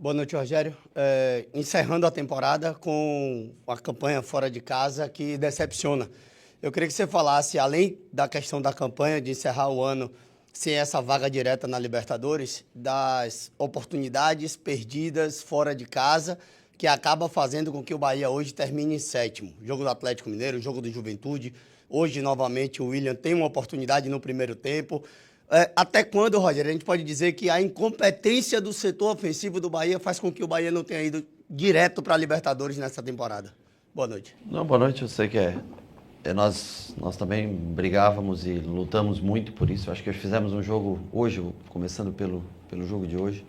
Boa noite, Rogério. Encerrando a temporada com uma campanha fora de casa que decepciona. Eu queria que você falasse, além da questão da campanha, de encerrar o ano sem essa vaga direta na Libertadores, das oportunidades perdidas fora de casa, que acaba fazendo com que o Bahia hoje termine em sétimo. Jogo do Atlético Mineiro, jogo do Juventude. Hoje, novamente, o William tem uma oportunidade no primeiro tempo. Até quando, Rogério, a gente pode dizer que a incompetência do setor ofensivo do Bahia faz com que o Bahia não tenha ido direto para a Libertadores nessa temporada? Boa noite. Não, boa noite. Eu sei que nós também brigávamos e lutamos muito por isso. Acho que fizemos um jogo hoje, começando pelo jogo de hoje,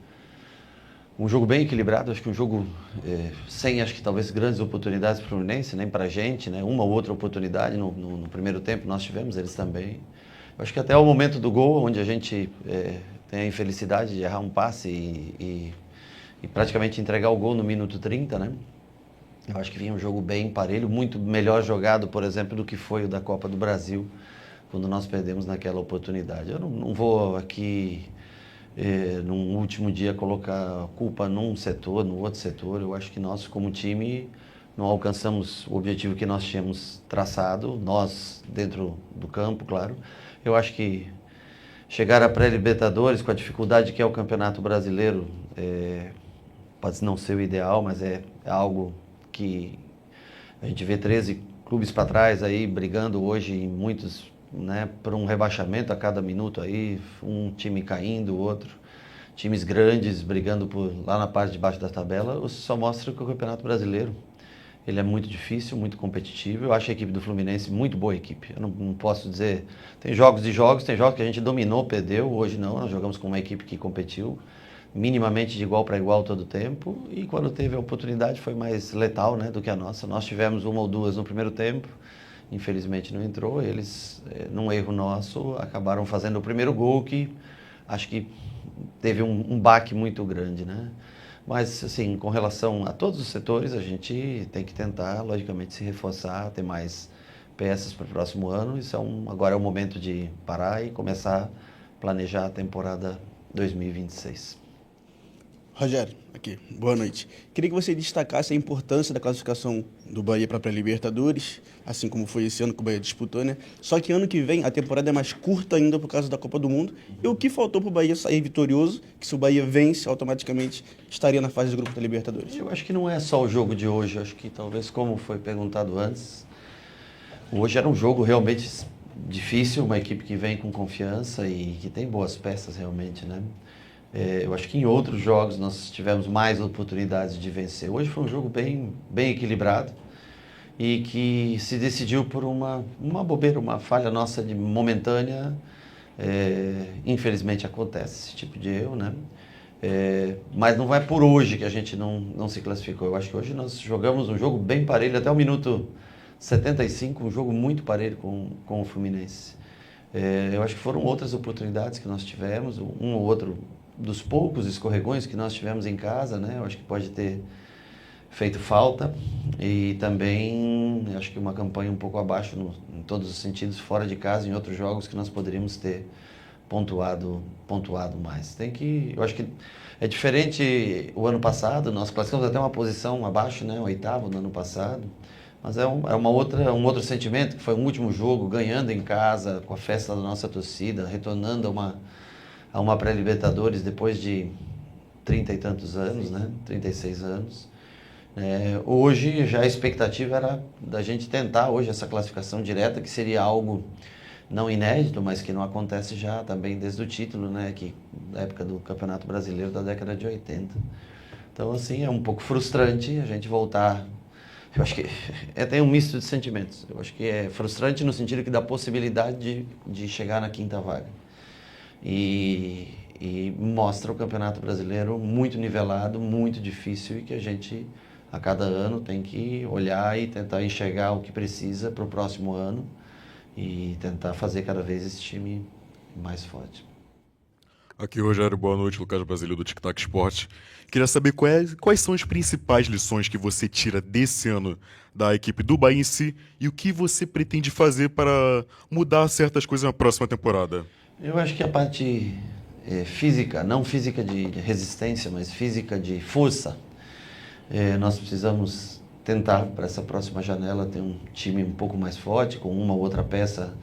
um jogo bem equilibrado. Acho que um jogo sem, acho que talvez grandes oportunidades para o Fluminense, nem para a gente, né? Uma ou outra oportunidade no primeiro tempo nós tivemos, eles também. Eu acho que até o momento do gol, onde a gente tem a infelicidade de errar um passe e praticamente entregar o gol no minuto 30, né? Eu acho que vinha um jogo bem parelho, muito melhor jogado, por exemplo, do que foi o da Copa do Brasil, quando nós perdemos naquela oportunidade. Eu não vou aqui, num último dia, colocar culpa num setor, no outro setor. Eu acho que nós, como time, não alcançamos o objetivo que nós tínhamos traçado, nós dentro do campo, claro. Eu acho que chegar à pré-Libertadores com a dificuldade que é o Campeonato Brasileiro pode não ser o ideal, mas é algo que a gente vê 13 clubes para trás aí brigando hoje em muitos, né, por um rebaixamento a cada minuto aí, um time caindo, outro, times grandes brigando lá na parte de baixo da tabela. Isso só mostra que o Campeonato Brasileiro ele é muito difícil, muito competitivo. Eu acho a equipe do Fluminense muito boa equipe. Eu não posso dizer... Tem jogos tem jogos que a gente dominou, perdeu. Hoje não, nós jogamos com uma equipe que competiu minimamente de igual para igual todo o tempo. E quando teve a oportunidade foi mais letal, né, do que a nossa. Nós tivemos uma ou duas no primeiro tempo. Infelizmente não entrou. Eles, num erro nosso, acabaram fazendo o primeiro gol que acho que teve um baque muito grande, né? Mas, assim, com relação a todos os setores, a gente tem que tentar, logicamente, se reforçar, ter mais peças para o próximo ano. Agora é o momento de parar e começar a planejar a temporada 2026. Rogério, aqui, boa noite. Queria que você destacasse a importância da classificação do Bahia para a pré-Libertadores, assim como foi esse ano que o Bahia disputou, né? Só que ano que vem a temporada é mais curta ainda por causa da Copa do Mundo. E o que faltou para o Bahia sair vitorioso, que se o Bahia vence, automaticamente estaria na fase de grupo da Libertadores? Eu acho que não é só o jogo de hoje, acho que talvez, como foi perguntado antes, hoje era um jogo realmente difícil, uma equipe que vem com confiança e que tem boas peças realmente, né? Eu acho que em outros jogos nós tivemos mais oportunidades de vencer. Hoje foi um jogo bem equilibrado e que se decidiu por uma bobeira, uma falha nossa de momentânea. Infelizmente acontece esse tipo de erro, né? Mas não vai por hoje que a gente não se classificou. Eu acho que hoje nós jogamos um jogo bem parelho, até o minuto 75, um jogo muito parelho com o Fluminense. Eu acho que foram outras oportunidades que nós tivemos, um ou outro dos poucos escorregões que nós tivemos em casa, né? Eu acho que pode ter feito falta e também acho que uma campanha um pouco abaixo em todos os sentidos, fora de casa, em outros jogos que nós poderíamos ter pontuado mais. Eu acho que é diferente o ano passado, nós classificamos até uma posição abaixo, né? O oitavo no ano passado, mas um outro sentimento, que foi um último jogo, ganhando em casa, com a festa da nossa torcida, retornando a uma pré-Libertadores depois de 30 e tantos anos, né? 36 anos. Hoje já a expectativa era da gente tentar hoje essa classificação direta, que seria algo não inédito, mas que não acontece já também desde o título, né? Que da época do Campeonato Brasileiro da década de 80. Então, assim, é um pouco frustrante a gente voltar. Eu acho que tem um misto de sentimentos. Eu acho que é frustrante no sentido que dá possibilidade de chegar na quinta vaga. E mostra o Campeonato Brasileiro muito nivelado, muito difícil e que a gente, a cada ano, tem que olhar e tentar enxergar o que precisa para o próximo ano e tentar fazer cada vez esse time mais forte. Aqui, Rogério, boa noite, Lucas Brasileiro do Tic Tac Esporte. Queria saber quais são as principais lições que você tira desse ano da equipe do Bahia em si e o que você pretende fazer para mudar certas coisas na próxima temporada. Eu acho que a parte física, não física de resistência, mas física de força. Nós precisamos tentar, para essa próxima janela, ter um time um pouco mais forte, com uma ou outra peça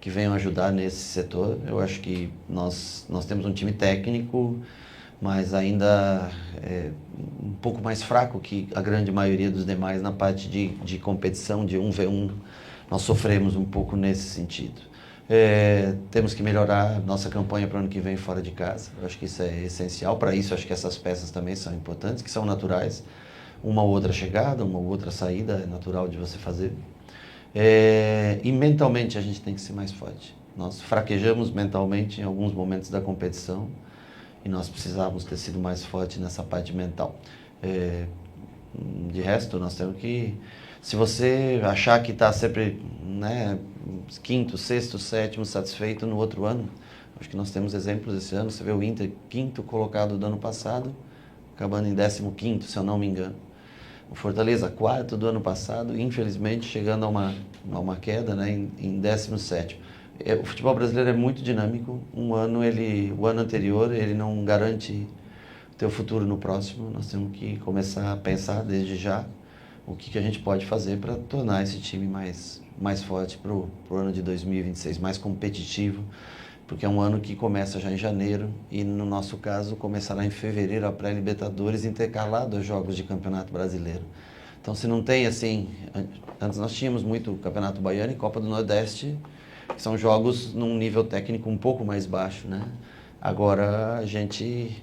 que venham ajudar nesse setor. Eu acho que nós temos um time técnico, mas ainda um pouco mais fraco que a grande maioria dos demais na parte de competição, de 1v1. Nós sofremos um pouco nesse sentido. Temos que melhorar nossa campanha para o ano que vem fora de casa. Eu acho que isso é essencial. Para isso, acho que essas peças também são importantes, que são naturais. Uma ou outra chegada, uma ou outra saída é natural de você fazer. E mentalmente a gente tem que ser mais forte. Nós fraquejamos mentalmente em alguns momentos da competição e nós precisávamos ter sido mais forte nessa parte mental. De resto, nós temos que... Se você achar que está sempre, né, quinto, sexto, sétimo, satisfeito no outro ano, acho que nós temos exemplos esse ano. Você vê o Inter, quinto colocado do ano passado, acabando em 15º, se eu não me engano. O Fortaleza, quarto do ano passado, infelizmente chegando a uma queda, né, em 17º. O futebol brasileiro é muito dinâmico. O ano anterior, ele não garante o teu futuro no próximo. Nós temos que começar a pensar desde já o que a gente pode fazer para tornar esse time mais forte para o ano de 2026, mais competitivo, porque é um ano que começa já em janeiro e, no nosso caso, começará em fevereiro a pré-Libertadores, intercalado aos Jogos de Campeonato Brasileiro. Então, se não tem assim... Antes nós tínhamos muito Campeonato Baiano e Copa do Nordeste, que são jogos num nível técnico um pouco mais baixo, né? Agora a gente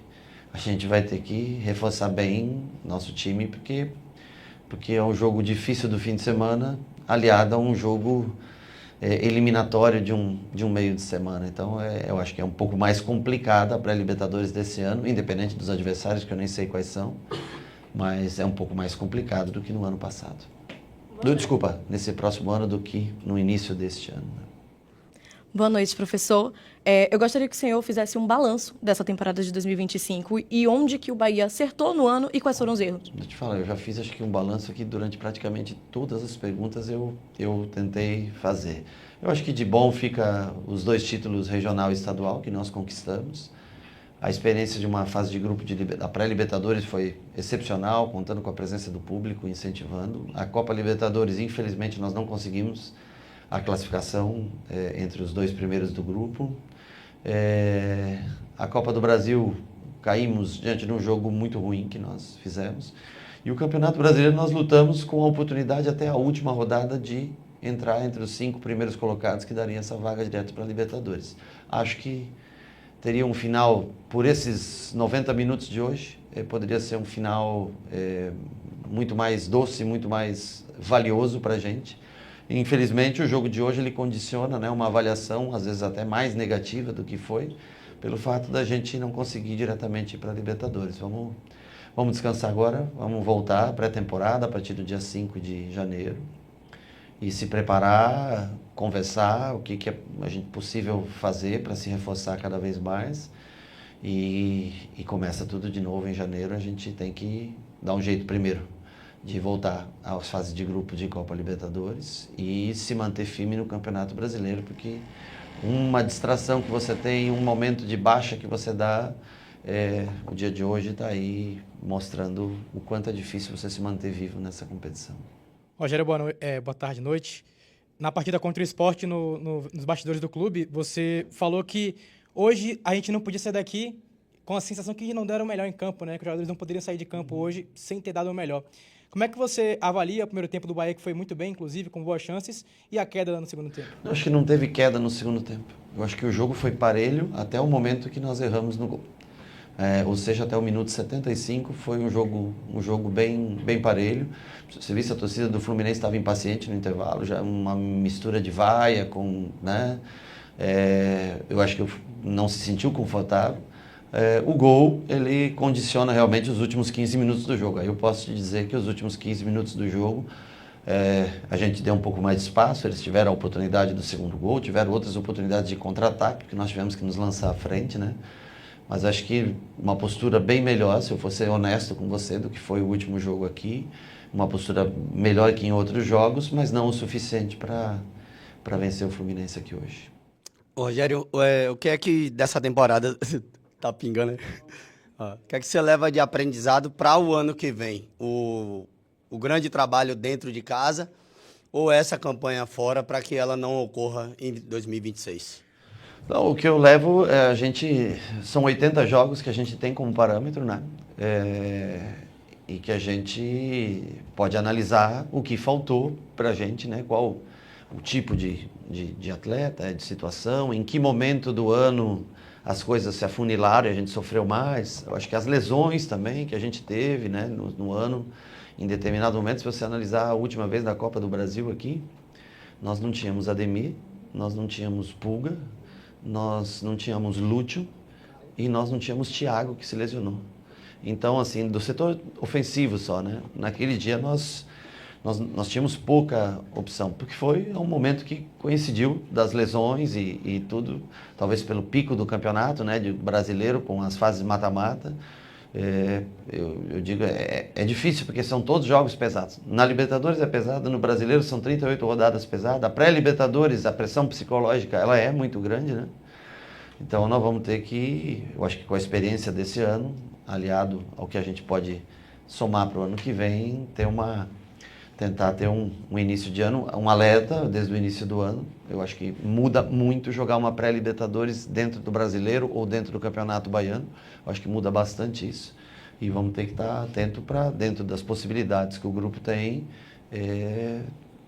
vai ter que reforçar bem nosso time, porque é um jogo difícil do fim de semana, aliado a um jogo eliminatório de um meio de semana. Então, eu acho que é um pouco mais complicada a pré-Libertadores desse ano, independente dos adversários, que eu nem sei quais são, mas é um pouco mais complicado do que no ano passado. Desculpa, nesse próximo ano do que no início deste ano. Boa noite, professor. Eu gostaria que o senhor fizesse um balanço dessa temporada de 2025 e onde que o Bahia acertou no ano e quais foram os erros. Deixa eu te falar, eu já fiz acho que um balanço aqui durante praticamente todas as perguntas eu tentei fazer. Eu acho que de bom fica os 2 títulos regional e estadual que nós conquistamos. A experiência de uma fase de grupo da pré-Libertadores foi excepcional, contando com a presença do público, incentivando. A Copa Libertadores, infelizmente, nós não conseguimos a classificação entre os 2 primeiros do grupo. A Copa do Brasil, caímos diante de um jogo muito ruim que nós fizemos. E o Campeonato Brasileiro nós lutamos com a oportunidade até a última rodada de entrar entre os 5 primeiros colocados que dariam essa vaga direto para a Libertadores. Acho que teria um final, por esses 90 minutos de hoje, poderia ser um final muito mais doce, muito mais valioso para a gente. Infelizmente, o jogo de hoje ele condiciona, né, uma avaliação, às vezes até mais negativa do que foi, pelo fato da gente não conseguir diretamente ir para a Libertadores. Vamos descansar agora, vamos voltar à pré-temporada a partir do dia 5 de janeiro e se preparar, conversar o que é a gente possível fazer para se reforçar cada vez mais e começa tudo de novo em janeiro. A gente tem que dar um jeito primeiro de voltar às fases de grupo de Copa Libertadores e se manter firme no Campeonato Brasileiro, porque uma distração que você tem, um momento de baixa que você dá, o dia de hoje está aí mostrando o quanto é difícil você se manter vivo nessa competição. Rogério, boa tarde, noite. Na partida contra o Sport, nos bastidores do clube, você falou que hoje a gente não podia sair daqui com a sensação que não deram o melhor em campo, né? Que os jogadores não poderiam sair de campo hoje sem ter dado o melhor. Como é que você avalia o primeiro tempo do Bahia, que foi muito bem, inclusive, com boas chances, e a queda no segundo tempo? Eu acho que não teve queda no segundo tempo. Eu acho que o jogo foi parelho até o momento que nós erramos no gol. Ou seja, até o minuto 75 foi um jogo bem parelho. Você viu, a torcida do Fluminense estava impaciente no intervalo, já uma mistura de vaia com... né? Eu acho que não se sentiu confortável. O gol, ele condiciona realmente os últimos 15 minutos do jogo. Aí eu posso te dizer que os últimos 15 minutos do jogo, a gente deu um pouco mais de espaço, eles tiveram a oportunidade do segundo gol, tiveram outras oportunidades de contra-ataque, porque nós tivemos que nos lançar à frente, né? Mas acho que uma postura bem melhor, se eu for ser honesto com você, do que foi o último jogo aqui. Uma postura melhor que em outros jogos, mas não o suficiente para vencer o Fluminense aqui hoje. Rogério, o que é que dessa temporada Tá pingando aí. O que é que você leva de aprendizado para o ano que vem? O grande trabalho dentro de casa ou essa campanha fora para que ela não ocorra em 2026? Então, o que eu levo, são 80 jogos que a gente tem como parâmetro, né? E que a gente pode analisar o que faltou para a gente, né? Qual o tipo de atleta, de situação, em que momento do ano as coisas se afunilaram e a gente sofreu mais. Eu acho que as lesões também que a gente teve, né? No ano, em determinado momento, se você analisar a última vez da Copa do Brasil aqui, nós não tínhamos Ademir, nós não tínhamos Pulga, nós não tínhamos Lúcio e nós não tínhamos Thiago, que se lesionou. Então, assim, do setor ofensivo só, né? Naquele dia nós tínhamos pouca opção, porque foi um momento que coincidiu das lesões e tudo, talvez pelo pico do campeonato, né, de brasileiro, com as fases mata-mata. Eu digo, é difícil, porque são todos jogos pesados. Na Libertadores é pesado, no Brasileiro são 38 rodadas pesadas. A pré-Libertadores, a pressão psicológica, ela é muito grande, né? Então nós vamos ter que, eu acho que com a experiência desse ano, aliado ao que a gente pode somar para o ano que vem, tentar ter um início de ano, um alerta desde o início do ano. Eu acho que muda muito jogar uma pré-Libertadores dentro do Brasileiro ou dentro do Campeonato Baiano. Eu acho que muda bastante isso. E vamos ter que estar atento para, dentro das possibilidades que o grupo tem,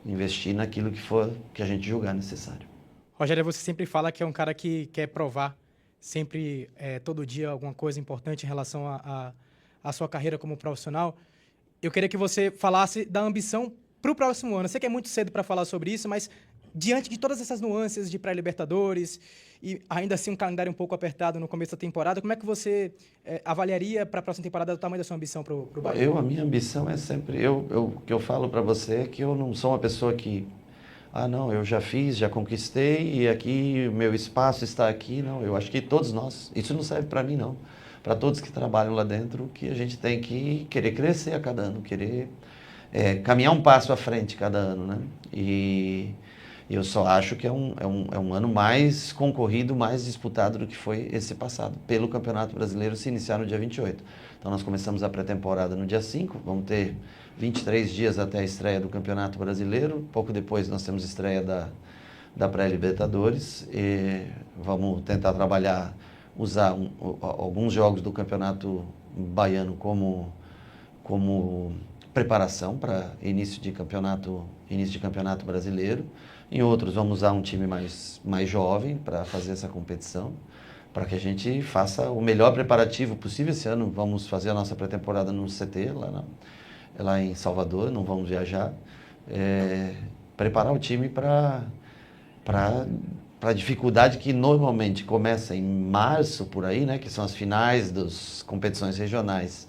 investir naquilo que a gente julgar necessário. Rogério, você sempre fala que é um cara que quer provar sempre, todo dia, alguma coisa importante em relação à sua carreira como profissional. Eu queria que você falasse da ambição para o próximo ano. Eu sei que é muito cedo para falar sobre isso, mas diante de todas essas nuances de pré-Libertadores e ainda assim um calendário um pouco apertado no começo da temporada, como é que você avaliaria para a próxima temporada o tamanho da sua ambição para o Bahia? A minha ambição é sempre... O que eu falo para você é que eu não sou uma pessoa que... não, eu já fiz, já conquistei e aqui o meu espaço está aqui. Não, eu acho que todos nós... Isso não serve para mim, não. Para todos que trabalham lá dentro, que a gente tem que querer crescer a cada ano, querer caminhar um passo à frente cada ano, né? E eu só acho que é um ano mais concorrido, mais disputado do que foi esse passado, pelo Campeonato Brasileiro se iniciar no dia 28. Então nós começamos a pré-temporada no dia 5, vamos ter 23 dias até a estreia do Campeonato Brasileiro, pouco depois nós temos a estreia da pré-Libertadores, e vamos tentar trabalhar, usar alguns jogos do Campeonato Baiano como preparação para início de campeonato brasileiro. Em outros, vamos usar um time mais jovem para fazer essa competição, para que a gente faça o melhor preparativo possível. Esse ano vamos fazer a nossa pré-temporada no CT, lá em Salvador, não vamos viajar. Preparar o time para a dificuldade que normalmente começa em março, por aí, né, que são as finais das competições regionais,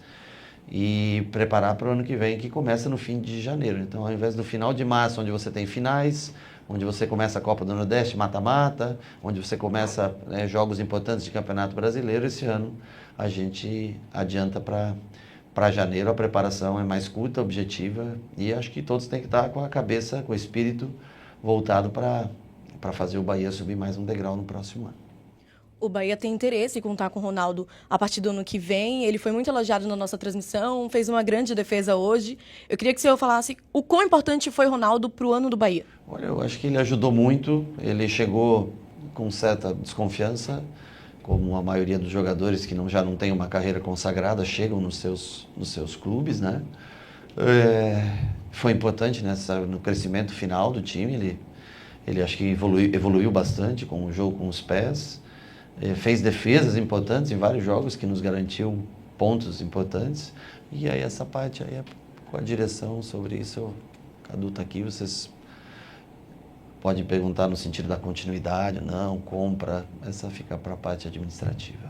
e preparar para o ano que vem, que começa no fim de janeiro. Então, ao invés do final de março, onde você tem finais, onde você começa a Copa do Nordeste, mata-mata, onde você começa jogos importantes de Campeonato Brasileiro, esse ano a gente adianta para janeiro. A preparação é mais curta, objetiva, e acho que todos têm que estar com a cabeça, com o espírito voltado para fazer o Bahia subir mais um degrau no próximo ano. O Bahia tem interesse em contar com o Ronaldo a partir do ano que vem. Ele foi muito elogiado na nossa transmissão, fez uma grande defesa hoje. Eu queria que o senhor falasse o quão importante foi o Ronaldo para o ano do Bahia. Olha, eu acho que ele ajudou muito. Ele chegou com certa desconfiança, como a maioria dos jogadores que já não têm uma carreira consagrada, chegam nos seus clubes, né? Foi importante no crescimento final do time. Ele acho que evoluiu bastante com o jogo com os pés. Fez defesas importantes em vários jogos que nos garantiu pontos importantes. E aí essa parte aí com a direção sobre isso, Cadu está aqui, vocês podem perguntar no sentido da continuidade, não, compra, essa fica para a parte administrativa.